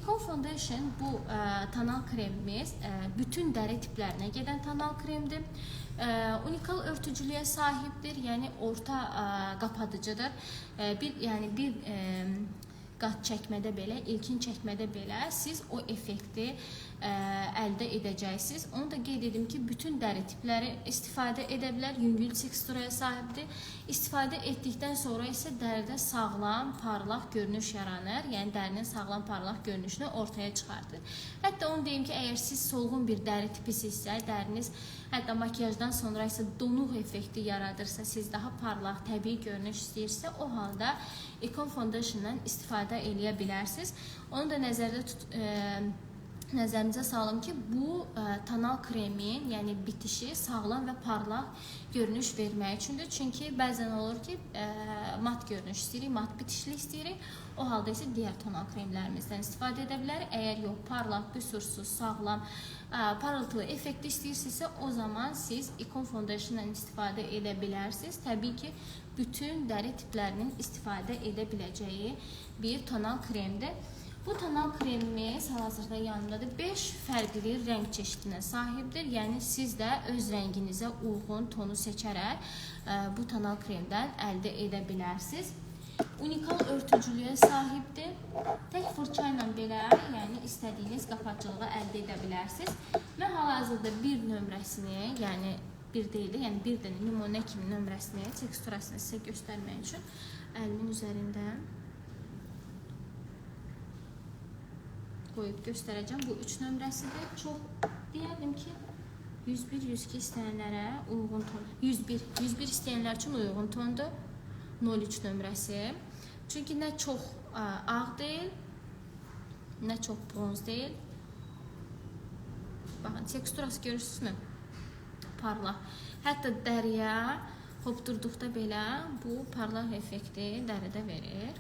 Icon Foundation bu tonal kremimiz bütün dəri tiplərinə gedən tonal kremdir. Unikal örtücülüyə sahibdir, yəni orta qapadıcıdır. Bir qat çəkmədə belə, ilkin çəkmədə belə siz o effekti əldə edəcəksiniz. Onu da qeyd edim ki, bütün dəri tipləri istifadə edə bilər, yüngül teksturaya sahibdir. İstifadə etdikdən sonra isə dəridə sağlam, parlaq görünüş yaranır. Yəni dərinin sağlam, parlaq görünüşünü ortaya çıxardır. Hətta onu deyim ki, əgər siz solğun bir dəri tipisinizsə, dəriniz hətta makiyajdan sonra isə donuq effekti yaradırsa, siz daha parlaq, təbii görünüş istəyirsə, o halda Icon Foundation'dan istifadə edə bilərsiniz. Onu da nəzərinizə salım ki, bu tonal kremin, yəni bitişi sağlam və parlaq görünüş vermək üçündür. Çünki bəzən olur ki, mat görünüş istəyirik, mat bitişli istəyirik. O halda isə digər tonal kremlərimizdən istifadə edə bilərik. Əgər yox, parlaq, büsursuz, sağlam, parıltılı effekti istəyirsinizsə, o zaman siz Icon Foundation'dan istifadə edə bilərsiniz. Təbii ki, bütün dəri tiplərinin istifadə edə biləcəyi bir tonal kremdir. Bu tonal kremimiz hal-hazırda yanımdadır. 5 fərqli rəng çeşidinə sahibdir. Yəni siz də öz rənginizə uyğun tonu seçərək bu tonal kremdən əldə edə bilərsiniz. Unikal örtücülüyə sahibdir. Tək fırça ilə belə, yəni istədiyiniz qapatıcılığı əldə edə bilərsiniz. Mən hal-hazırda bir nömrəsini, yəni bir deyil, yəni bir dənə nümunə kimi nömrəsini, teksturasını sizə göstərmək üçün əlimin üzərində qoyub göstərəcəm. Bu 3 nömrəsidir. Çox deyərdim ki, 101-102 istəyənlərə uyğun ton. 101 istəyənlər üçün uyğun tondur. 03 nömrəsi. Çünki nə çox ağ deyil, nə çox bronz deyil. Baxın, teksturası görürsünüzmü? Parlaq. Hətta dəriyə hopdurduqda belə bu parlaq effekti dəridə verir.